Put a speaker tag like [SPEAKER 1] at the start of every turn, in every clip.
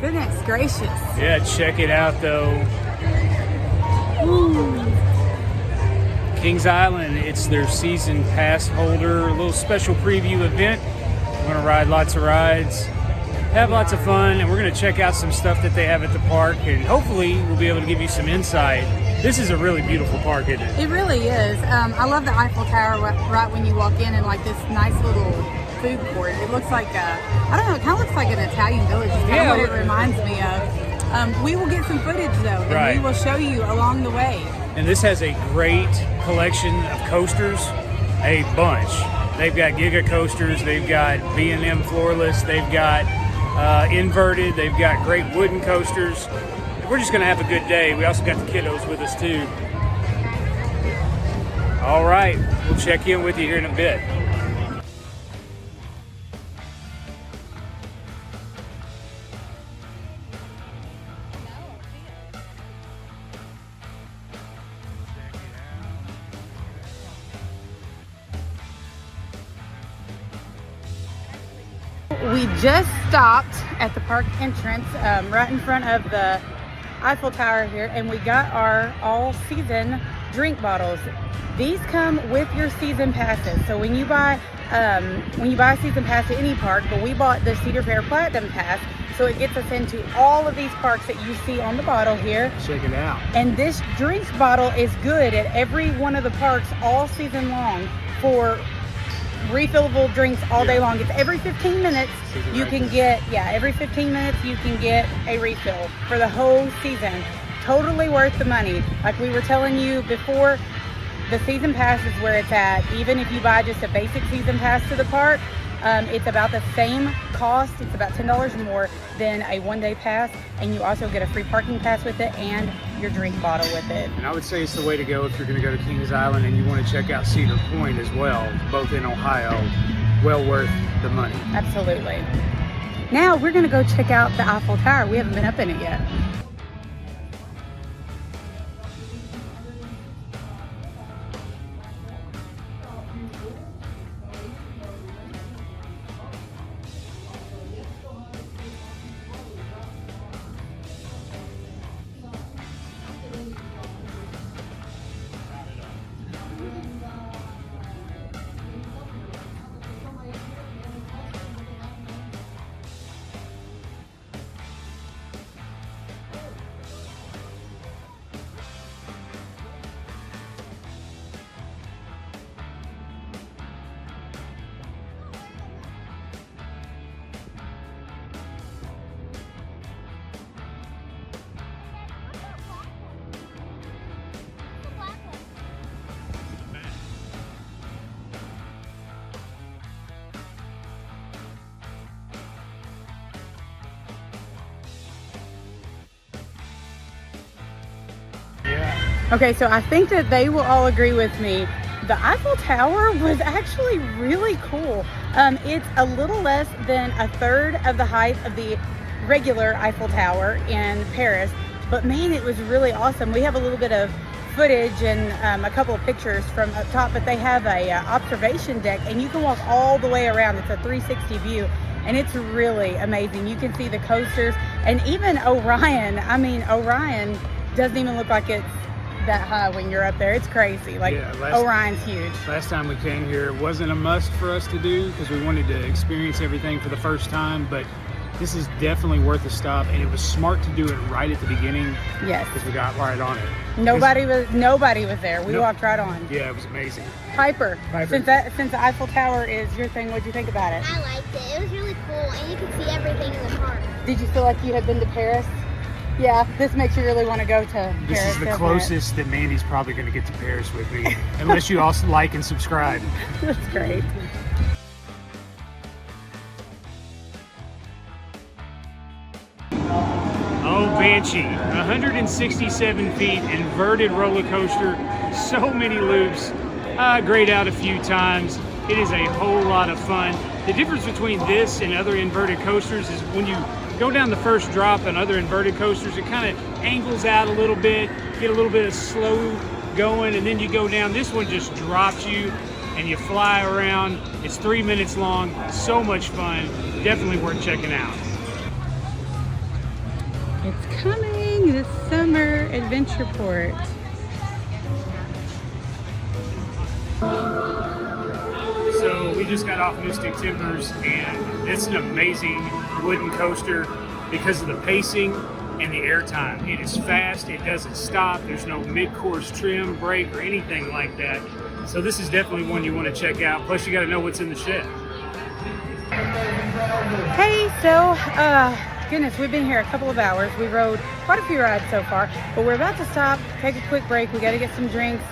[SPEAKER 1] Goodness gracious.
[SPEAKER 2] Yeah, check it out though.
[SPEAKER 1] Ooh.
[SPEAKER 2] Kings Island, it's their season pass holder, a little special preview event. We're gonna ride lots of rides, have lots of fun, and we're gonna check out some stuff that they have at the park, and hopefully we'll be able to give you some insight. This is a really beautiful park, isn't it?
[SPEAKER 1] It really is. I love the Eiffel Tower right when you walk in, and like this nice little food court. It looks like, I don't know, it kind of looks like an Italian village. Is kind of what it reminds me of. We will get some footage though, and we will show you along the way.
[SPEAKER 2] And this has a great collection of coasters, a bunch. They've got Giga coasters, they've got B&M floorless, they've got inverted, they've got great wooden coasters. We're just gonna have a good day. We also got the kiddos with us too. All right, we'll check in with you here in a bit.
[SPEAKER 1] We just stopped at the park entrance right in front of the Eiffel Tower here, and we got our all-season drink bottles. These come with your season passes. So when you buy a season pass at any park, but we bought the Cedar Fair Platinum Pass, so it gets us into all of these parks that you see on the bottle here.
[SPEAKER 2] Check it out.
[SPEAKER 1] And this drinks bottle is good at every one of the parks all season long for refillable drinks all day long. It's every 15 minutes you can get, every 15 minutes you can get a refill for the whole season. Totally worth the money. Like we were telling you before, the season pass is where it's at. Even if you buy just a basic season pass to the park, it's about the same cost. It's about $10 more than a one-day pass, and you also get a free parking pass with it and your drink bottle with it.
[SPEAKER 2] And I would say it's the way to go if you're going to go to Kings Island and you want to check out Cedar Point as well, both in Ohio. Well worth the money.
[SPEAKER 1] Absolutely. Now we're going to go check out the Eiffel Tower. We haven't been up in it yet. Okay, so I think that they will all agree with me. The Eiffel Tower was actually really cool. It's a little less than a third of the height of the regular Eiffel Tower in Paris, but man, it was really awesome. We have a little bit of footage and a couple of pictures from up top, but they have a observation deck, and you can walk all the way around. It's a 360 view, and it's really amazing. You can see the coasters, and even Orion. I mean, Orion doesn't even look like it's that high when you're up there. It's crazy. Like, Orion's huge.
[SPEAKER 2] Last time we came here, it wasn't a must for us to do because we wanted to experience everything for the first time, but this is definitely worth a stop, and it was smart to do it right at the beginning.
[SPEAKER 1] Yes.
[SPEAKER 2] Because we got right on it.
[SPEAKER 1] Nobody was there. We walked right on.
[SPEAKER 2] Yeah, it was amazing.
[SPEAKER 1] Piper. Since the Eiffel Tower is your thing, what'd you think about it?
[SPEAKER 3] I liked it. It was really cool, and you could see everything in the park.
[SPEAKER 1] Did you feel like you had been to Paris? Yeah, this makes you really want to go to Paris.
[SPEAKER 2] This is the closest that Mandy's probably going to get to Paris with me, unless you also like and subscribe.
[SPEAKER 1] That's great.
[SPEAKER 2] Oh, Banshee, 167 feet, inverted roller coaster, so many loops, grayed out a few times. It is a whole lot of fun. The difference between this and other inverted coasters is when you go down the first drop on other inverted coasters, it kind of angles out a little bit, get a little bit of slow going, and then you go down. This one just drops you and you fly around. It's 3 minutes long, so much fun, definitely worth checking out.
[SPEAKER 1] It's coming this summer, Adventureport.
[SPEAKER 2] So we just got off Mystic Timbers, and it's an amazing wooden coaster because of the pacing and the airtime. It is fast, it doesn't stop, there's no mid-course trim, break, or anything like that. So this is definitely one you want to check out. Plus you got to know what's in the shed.
[SPEAKER 1] Hey, so, goodness, we've been here a couple of hours. We rode quite a few rides so far, but we're about to stop, take a quick break. We got to get some drinks,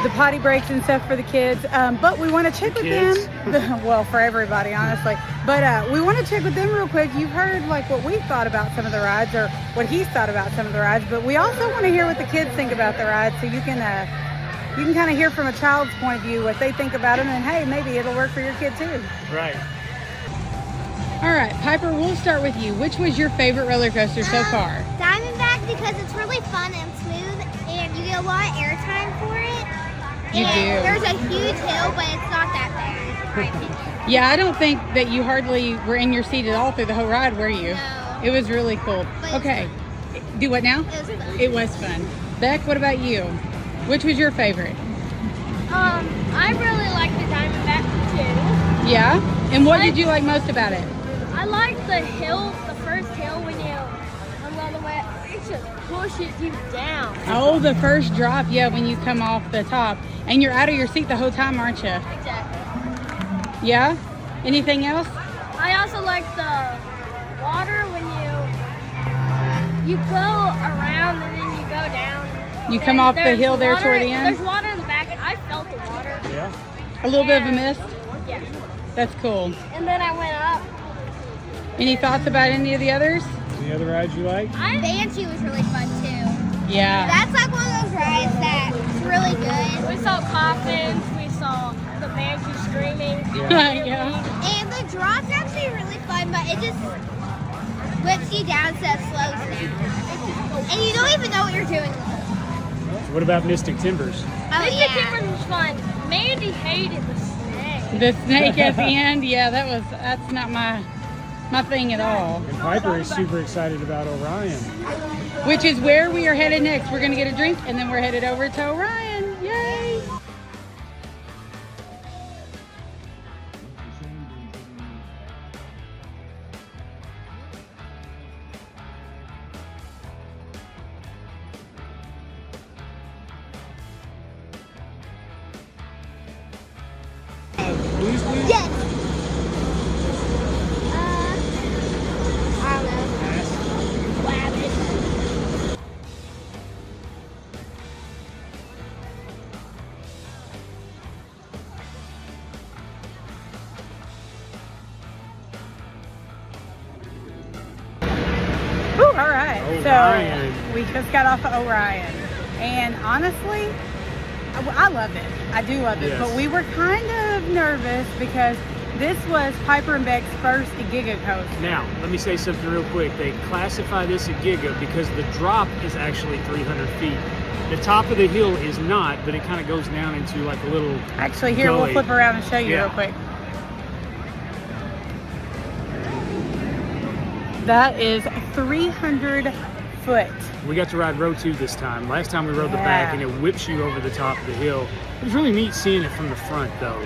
[SPEAKER 1] the potty breaks and stuff for the kids. But we want to check with them. Well, for everybody, honestly. But we want to check with them real quick. You've heard like what we thought about some of the rides, or what he's thought about some of the rides. But we also want to hear what the kids think about the rides, so you can kind of hear from a child's point of view what they think about them, and hey, maybe it'll work for your kid too.
[SPEAKER 2] Right.
[SPEAKER 1] All right, Piper, we'll start with you. Which was your favorite roller coaster so far?
[SPEAKER 3] Diamondback, because it's really fun and smooth, and you get a lot of airtime for it.
[SPEAKER 1] You
[SPEAKER 3] and
[SPEAKER 1] do.
[SPEAKER 3] There's a huge hill, but it's not that bad, in my opinion.
[SPEAKER 1] Yeah, I don't think that you hardly were in your seat at all through the whole ride, were you?
[SPEAKER 3] No.
[SPEAKER 1] It was really cool.
[SPEAKER 3] But
[SPEAKER 1] Okay, do what now?
[SPEAKER 3] It was fun.
[SPEAKER 1] It was fun. Beck, what about you? Which was your favorite?
[SPEAKER 4] I really like the Diamondback too.
[SPEAKER 1] Yeah? And what did you like most about it?
[SPEAKER 4] I like the hill, the first hill when you come all the way up. It just pushes you down.
[SPEAKER 1] Oh, the first drop, yeah, when you come off the top. And you're out of your seat the whole time, aren't you?
[SPEAKER 4] Exactly.
[SPEAKER 1] Yeah? Anything else?
[SPEAKER 4] I also like the water when you go around and then you go down.
[SPEAKER 1] You come off the hill there
[SPEAKER 4] water,
[SPEAKER 1] toward the end?
[SPEAKER 4] There's water in the back, and I felt the water.
[SPEAKER 2] Yeah.
[SPEAKER 1] A little bit of a mist?
[SPEAKER 4] Yeah.
[SPEAKER 1] That's cool.
[SPEAKER 4] And then I went up.
[SPEAKER 1] Any thoughts about any of the others?
[SPEAKER 2] Any other rides you like?
[SPEAKER 3] Banshee was really fun too.
[SPEAKER 1] Yeah.
[SPEAKER 3] That's like one of those rides that's really good.
[SPEAKER 4] We saw coffins. We saw the banshee screaming.
[SPEAKER 1] Yeah.
[SPEAKER 3] And the drop's actually really fun, but it just whips you down so it slows down. And you don't even know what you're doing.
[SPEAKER 2] What about Mystic Timbers?
[SPEAKER 3] Oh
[SPEAKER 4] Mystic
[SPEAKER 3] yeah.
[SPEAKER 4] Timbers was fun. Mandy hated the snake.
[SPEAKER 1] The snake at the end, yeah, that's not my thing at all.
[SPEAKER 2] And Piper is super excited about Orion.
[SPEAKER 1] Which is where we are headed next. We're gonna get a drink and then we're headed over to Orion. Yay!
[SPEAKER 3] Yes. I don't know. Rabbit.
[SPEAKER 1] Ooh, all right.
[SPEAKER 2] Orion.
[SPEAKER 1] So we just got off of Orion, and honestly, I love it. I do love it.
[SPEAKER 2] Yes.
[SPEAKER 1] But we were kind of nervous because this was Piper and Beck's first Giga coaster.
[SPEAKER 2] Now, let me say something real quick. They classify this a Giga because the drop is actually 300 feet. The top of the hill is not, but it kind of goes down into like a little
[SPEAKER 1] Actually, here we'll
[SPEAKER 2] gully.
[SPEAKER 1] flip around and show you
[SPEAKER 2] Yeah.
[SPEAKER 1] real quick. That is 300 foot.
[SPEAKER 2] We got to ride row 2 this time. Last time we rode the back, and it whips you over the top of the hill. It was really neat seeing it from the front, though.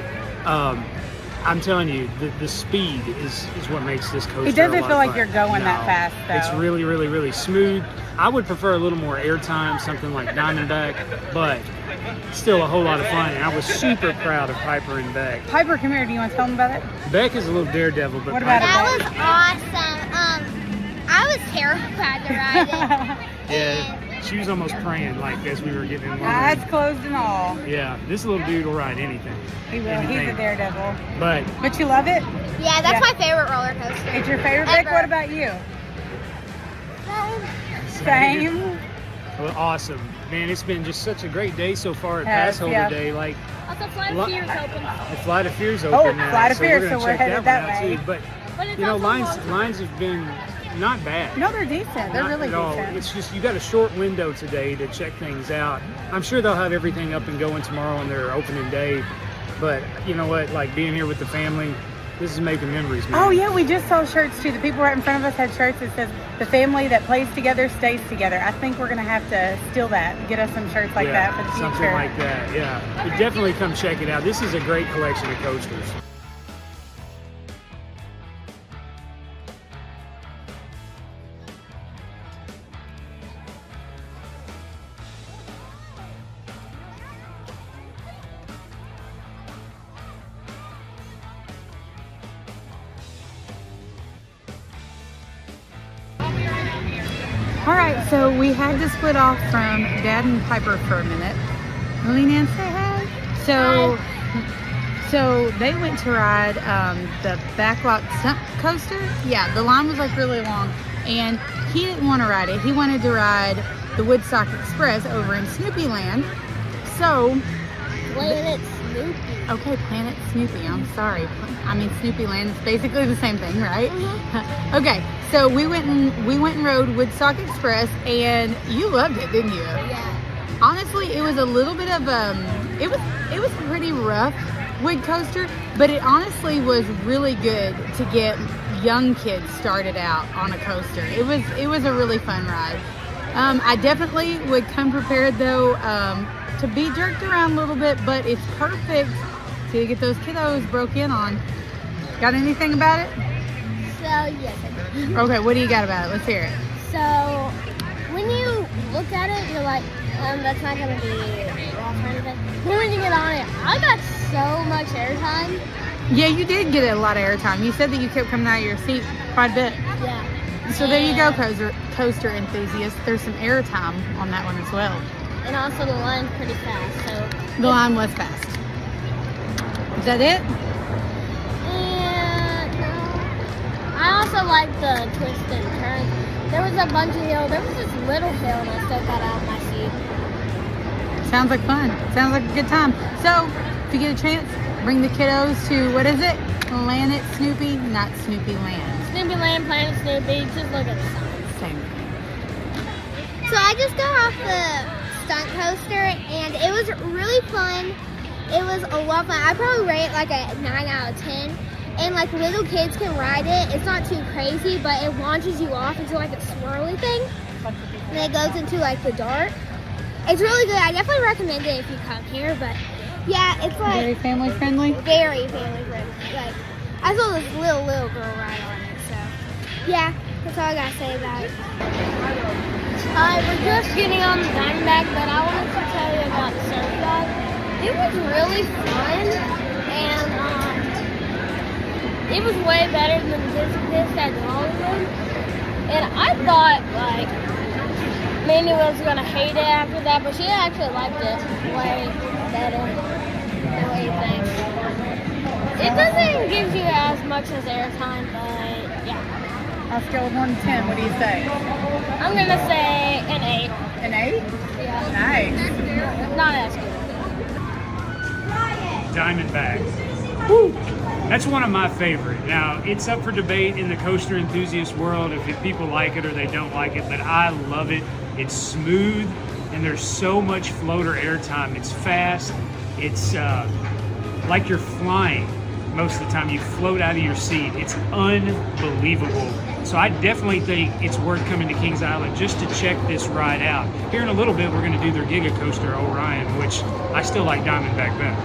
[SPEAKER 2] I'm telling you, the speed is what makes this coaster.
[SPEAKER 1] It doesn't
[SPEAKER 2] a lot
[SPEAKER 1] feel like
[SPEAKER 2] fun.
[SPEAKER 1] you're going that
[SPEAKER 2] No,
[SPEAKER 1] fast, though.
[SPEAKER 2] It's really, really, really smooth. I would prefer a little more airtime, something like Diamondback, but still a whole lot of fun. And I was super proud of Piper and Beck.
[SPEAKER 1] Piper, come here. Do you want to tell them about it?
[SPEAKER 2] Beck is a little daredevil, but
[SPEAKER 1] What about
[SPEAKER 2] Piper-
[SPEAKER 3] That was awesome. I was terrified to ride it.
[SPEAKER 2] Yeah, she was almost praying like as we were getting in line.
[SPEAKER 1] Eyes closed and all.
[SPEAKER 2] Yeah, this little dude will ride anything.
[SPEAKER 1] He will.
[SPEAKER 2] Anything.
[SPEAKER 1] He's a daredevil.
[SPEAKER 2] But
[SPEAKER 1] But you love it?
[SPEAKER 3] Yeah, that's
[SPEAKER 1] Yeah.
[SPEAKER 3] my favorite roller coaster.
[SPEAKER 1] It's your favorite, Beck?
[SPEAKER 3] Ever.
[SPEAKER 1] What about you? Same.
[SPEAKER 2] well, awesome, man! It's been just such a great day so far at
[SPEAKER 1] Yes,
[SPEAKER 2] Passholder
[SPEAKER 1] yeah.
[SPEAKER 2] Day. Like
[SPEAKER 4] Also, Flight
[SPEAKER 2] Lo-
[SPEAKER 4] of Fear's open.
[SPEAKER 2] the Flight of Fear's open
[SPEAKER 1] Oh,
[SPEAKER 2] now,
[SPEAKER 1] Flight of Fear,
[SPEAKER 2] we're
[SPEAKER 1] so
[SPEAKER 2] gonna
[SPEAKER 1] we're
[SPEAKER 2] check
[SPEAKER 1] headed
[SPEAKER 2] that
[SPEAKER 1] that
[SPEAKER 2] one
[SPEAKER 1] way.
[SPEAKER 2] out too. But
[SPEAKER 4] But it's
[SPEAKER 2] you know,
[SPEAKER 4] also
[SPEAKER 2] lines
[SPEAKER 4] local.
[SPEAKER 2] have been not bad.
[SPEAKER 1] No, they're decent. They're
[SPEAKER 2] Not
[SPEAKER 1] really
[SPEAKER 2] at all.
[SPEAKER 1] decent.
[SPEAKER 2] It's just you got a short window today to check things out. I'm sure they'll have everything up and going tomorrow on their opening day. But you know what? Like being here with the family, This is making memories, man.
[SPEAKER 1] Oh yeah, we just saw shirts too. The people right in front of us had shirts that says "The family that plays together stays together." I think we're gonna have to steal that, get us some shirts like that for the future.
[SPEAKER 2] Something like that, yeah. But definitely come check it out. This is a great collection of coasters.
[SPEAKER 1] All right, so we had to split off from Dad and Piper for a minute. Lean in, say hi. So they went to ride the backlot stunt coaster. Yeah, the line was like really long, and he didn't want to ride it. He wanted to ride the Woodstock Express over in Snoopy Land. So,
[SPEAKER 3] Planet Snoopy.
[SPEAKER 1] okay, Planet Snoopy. I'm sorry. I mean, Snoopy Land is basically the same thing, right? Okay, so we went and rode Woodstock Express, and you loved it, didn't you?
[SPEAKER 3] Yeah.
[SPEAKER 1] Honestly, it was a little bit of it was a pretty rough wood coaster, but it honestly was really good to get young kids started out on a coaster. It was a really fun ride. I definitely would come prepared though to be jerked around a little bit, but it's perfect to get those kiddos broke in on. Got anything about it?
[SPEAKER 3] So, yes, I do.
[SPEAKER 1] Okay, what do you got about it? Let's hear it.
[SPEAKER 3] So, when you look at it, you're like, that's not going to be rough or anything. But when you get on it, I got so much airtime.
[SPEAKER 1] Yeah, you did get a lot of airtime. You said that you kept coming out of your seat quite a bit.
[SPEAKER 3] Yeah.
[SPEAKER 1] So there you go, coaster enthusiasts. There's some airtime on that one as well.
[SPEAKER 3] And also the line's pretty fast, so.
[SPEAKER 1] The line was fast. Is that it?
[SPEAKER 3] And I also like the twists and turns. There was a bunch of hills. There was this little hill, and I still got out of my seat.
[SPEAKER 1] Sounds like fun. Sounds like a good time. So, if you get a chance, bring the kiddos to, what is it? Planet Snoopy, not Snoopy Land.
[SPEAKER 3] Snoopy Land, Planet Snoopy. Just look at the signs.
[SPEAKER 1] Same thing.
[SPEAKER 3] So I just got off the stunt coaster, and it was really fun. It was a lot of fun. I probably rate it like a 9 out of 10. And like little kids can ride it. It's not too crazy, but it launches you off into like a swirly thing. And it goes into like the dark. It's really good. I definitely recommend it if you come here. But yeah, it's like
[SPEAKER 1] Very family friendly.
[SPEAKER 3] very family friendly. Like I saw this little girl ride on it. So yeah, that's all I gotta say about it. We're just getting on the Diamondback, but I wanted to tell you about the surf dog. It was really fun, and it was way better than this at Hollywood. And I thought like Mandy was gonna hate it after that, but she actually liked it way better than what you think. It doesn't give you as much as airtime, but yeah.
[SPEAKER 1] On a scale of 1 to 10, what do you say?
[SPEAKER 3] I'm gonna say an 8.
[SPEAKER 1] An 8?
[SPEAKER 3] Yeah.
[SPEAKER 1] Nice.
[SPEAKER 3] Not as good.
[SPEAKER 2] Diamondback. Woo! That's one of my favorite. Now, it's up for debate in the coaster enthusiast world if people like it or they don't like it, but I love it. It's smooth, and there's so much floater airtime. It's fast. It's like you're flying most of the time. You float out of your seat. It's unbelievable. So I definitely think it's worth coming to Kings Island just to check this ride out. Here in a little bit, we're going to do their Giga Coaster Orion, which I still like Diamondback better.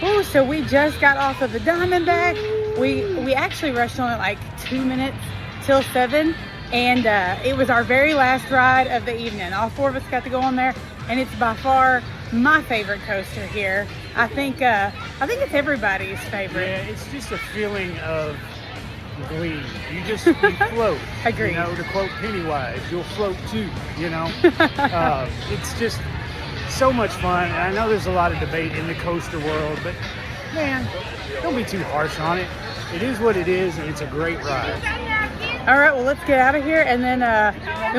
[SPEAKER 1] Oh, so we just got off of the Diamondback. We actually rushed on it like 2 minutes till 7, and it was our very last ride of the evening. All 4 of us got to go on there, and it's by far my favorite coaster here. I think it's everybody's favorite.
[SPEAKER 2] Yeah, it's just a feeling of glee. You float.
[SPEAKER 1] Agreed.
[SPEAKER 2] You know, to quote Pennywise, you'll float too, you know. It's just so much fun. I know there's a lot of debate in the coaster world, but man, don't be too harsh on it. It is what it is, and it's a great ride.
[SPEAKER 1] All right, well, let's get out of here, and then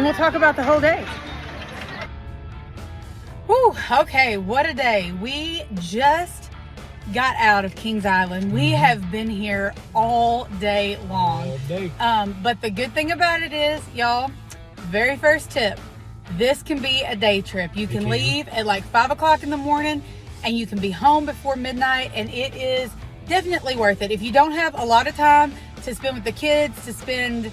[SPEAKER 1] we'll talk about the whole day. Whew, okay, what a day. We just got out of Kings Island. We have been here all day long.
[SPEAKER 2] All day.
[SPEAKER 1] But the good thing about it is, y'all, very first tip, this can be a day trip. You can leave at like 5 o'clock in the morning, and you can be home before midnight, and it is definitely worth it. If you don't have a lot of time to spend with the kids, to spend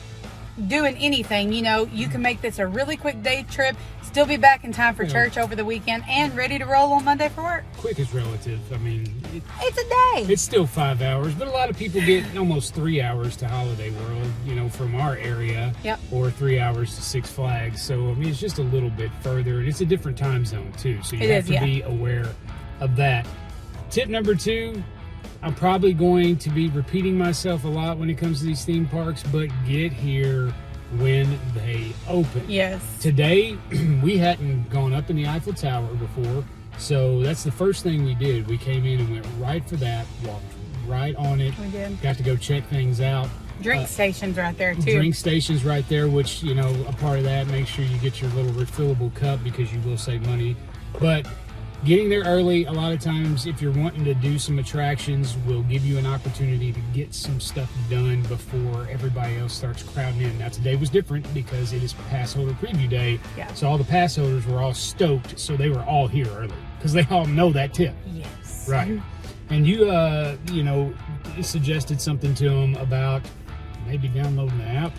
[SPEAKER 1] doing anything, you know, you can make this a really quick day trip, still be back in time for church over the weekend, and ready to roll on Monday for work.
[SPEAKER 2] Quick is relative. I mean,
[SPEAKER 1] It's a day.
[SPEAKER 2] it's still 5 hours, but a lot of people get almost 3 hours to Holiday World, you know, from our area.
[SPEAKER 1] Yep.
[SPEAKER 2] Or 3 hours to Six Flags. So, I mean, it's just a little bit further, and it's a different time zone, too. So you have to be aware of that. Tip number 2, I'm probably going to be repeating myself a lot when it comes to these theme parks, but get here when they open.
[SPEAKER 1] Yes.
[SPEAKER 2] Today, we hadn't gone up in the Eiffel Tower before, so that's the first thing we did. We came in and went right for that, walked right on it.
[SPEAKER 1] We did.
[SPEAKER 2] Got to go check things out.
[SPEAKER 1] Drink stations right there, too.
[SPEAKER 2] Drink stations right there, which, you know, a part of that, make sure you get your little refillable cup because you will save money. But getting there early, a lot of times, if you're wanting to do some attractions, will give you an opportunity to get some stuff done before everybody else starts crowding in. Now, today was different because it is pass holder preview day.
[SPEAKER 1] Yeah.
[SPEAKER 2] So all the pass holders were all stoked, so they were all here early because they all know that tip.
[SPEAKER 1] Yes.
[SPEAKER 2] Right. And you, you know, suggested something to them about maybe downloading the app.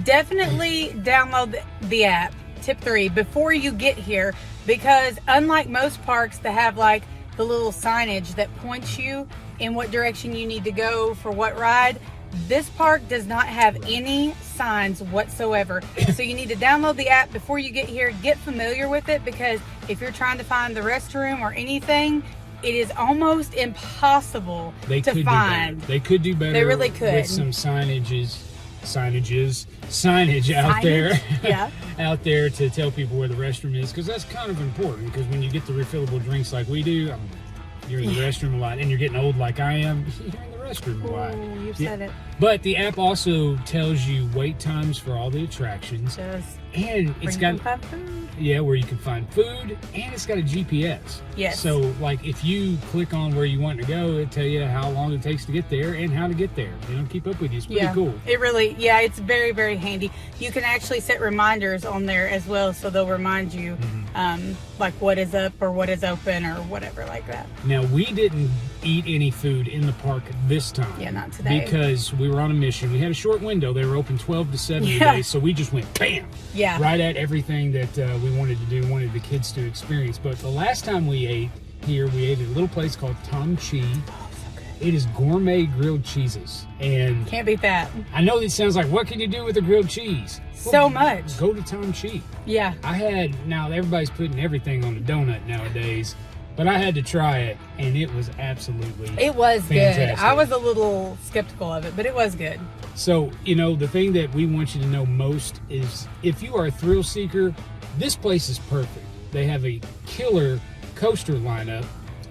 [SPEAKER 1] Definitely download the app. Tip 3, before you get here, because unlike most parks that have like the little signage that points you in what direction you need to go for what ride, this park does not have any signs whatsoever. So you need to download the app before you get here, get familiar with it, because if you're trying to find the restroom or anything, it is almost impossible to find.
[SPEAKER 2] Do better. They could do better.
[SPEAKER 1] They really could.
[SPEAKER 2] With some signage out there.
[SPEAKER 1] Yeah.
[SPEAKER 2] Out there to tell people where the restroom is, because that's kind of important, because when you get the refillable drinks like we do, you're in the restroom a lot, and you're getting old like I am, you're in the restroom a lot.
[SPEAKER 1] Ooh, you said it.
[SPEAKER 2] But the app also tells you wait times for all the attractions.
[SPEAKER 1] It does.
[SPEAKER 2] And it's got where you can find food, and it's got a GPS.
[SPEAKER 1] Yes.
[SPEAKER 2] So like if you click on where you want to go, it'll tell you how long it takes to get there and how to get there. You know, keep up with you. It's pretty cool.
[SPEAKER 1] It really, it's very, very handy. You can actually set reminders on there as well, so they'll remind you like what is up or what is open or whatever like that.
[SPEAKER 2] Now, we didn't eat any food in the park this time.
[SPEAKER 1] Yeah, not today.
[SPEAKER 2] Because we were on a mission. We had a short window. They were open 12 to 7 today, so we just went bam!
[SPEAKER 1] Yeah.
[SPEAKER 2] Right at everything that we wanted to do, wanted the kids to experience. But the last time we ate here, we ate at a little place called Tom Chi.
[SPEAKER 1] Oh, so good.
[SPEAKER 2] It is gourmet grilled cheeses. And
[SPEAKER 1] Can't beat that.
[SPEAKER 2] I know it sounds like, what can you do with a grilled cheese?
[SPEAKER 1] So much.
[SPEAKER 2] Go to Tom Chi.
[SPEAKER 1] Yeah.
[SPEAKER 2] Now everybody's putting everything on a donut nowadays, but I had to try it, and it was absolutely fantastic.
[SPEAKER 1] Good. I was a little skeptical of it, but it was good.
[SPEAKER 2] So, you know, the thing that we want you to know most is if you are a thrill seeker, this place is perfect. They have a killer coaster lineup,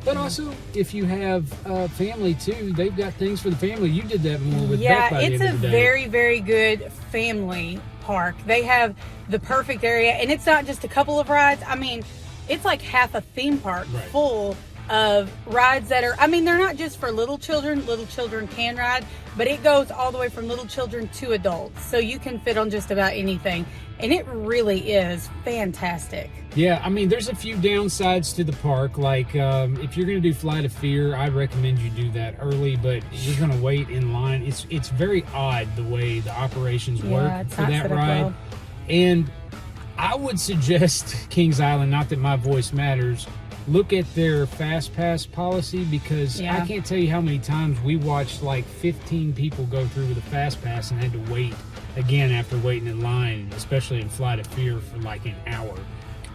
[SPEAKER 2] but also if you have family too, they've got things for the family. You did that more with Beck by the end of the day.
[SPEAKER 1] It's a very, very good family park. They have the perfect area, and it's not just a couple of rides. I mean, it's like half a theme park full of rides that are, I mean, they're not just for little children. Little children can ride, but it goes all the way from little children to adults. So you can fit on just about anything. And it really is fantastic.
[SPEAKER 2] Yeah, I mean, there's a few downsides to the park. Like, if you're going to do Flight of Fear, I'd recommend you do that early, but you're going to wait in line. It's very odd the way the operations work for that ride. Well. And I would suggest Kings Island, not that my voice matters, look at their Fast Pass policy, because I can't tell you how many times we watched like 15 people go through with a Fast Pass and had to wait again after waiting in line, especially in Flight of Fear for like an hour.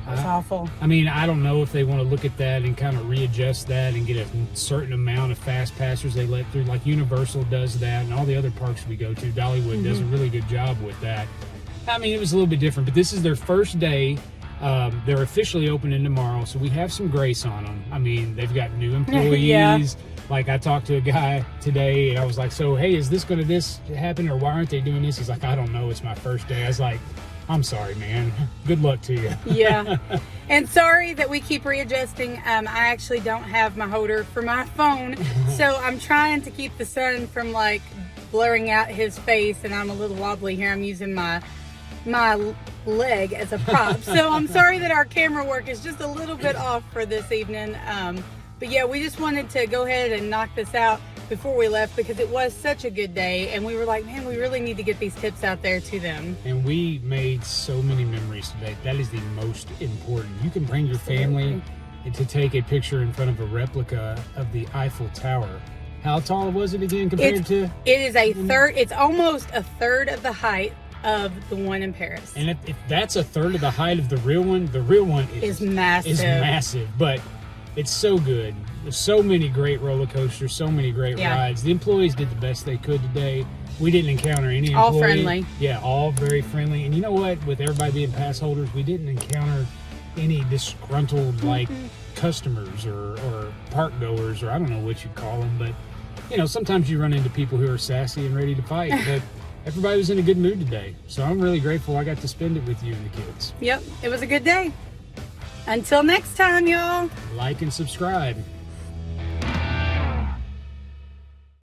[SPEAKER 1] That's awful.
[SPEAKER 2] I mean, I don't know if they want to look at that and kind of readjust that and get a certain amount of Fast Passers they let through. Like Universal does that, and all the other parks we go to, Dollywood does a really good job with that. I mean, it was a little bit different, but this is their first day. They're officially opening tomorrow, so we have some grace on them. I mean, they've got new employees. Like, I talked to a guy today, and I was like, so, hey, is this going to happen, or why aren't they doing this? He's like, I don't know. It's my first day. I was like, I'm sorry, man. Good luck to you.
[SPEAKER 1] Yeah. And sorry that we keep readjusting. I actually don't have my holder for my phone, so I'm trying to keep the sun from, like, blurring out his face, and I'm a little wobbly here. I'm using my leg as a prop. So I'm sorry that our camera work is just a little bit off for this evening. But yeah, we just wanted to go ahead and knock this out. before we left because it was such a good day, and we were like, man, we really need to get these tips out there to them.
[SPEAKER 2] And we made so many memories today. That is the most important. You can bring your family to take a picture in front of a replica of the Eiffel Tower. How tall was it again compared to?
[SPEAKER 1] It is a third. It's almost a third of the height of the one in Paris.
[SPEAKER 2] And if that's a third of the height of the real one
[SPEAKER 1] is massive.
[SPEAKER 2] Is massive, but it's so good. There's so many great roller coasters, so many great rides. The employees did the best they could today. We didn't encounter any employee.
[SPEAKER 1] All friendly.
[SPEAKER 2] Yeah, all very friendly. And you know what? With everybody being pass holders, we didn't encounter any disgruntled customers or park goers, or I don't know what you call them, but you know, sometimes you run into people who are sassy and ready to fight, but everybody was in a good mood today. So I'm really grateful I got to spend it with you and the kids.
[SPEAKER 1] Yep, it was a good day. Until next time, y'all.
[SPEAKER 2] Like and subscribe.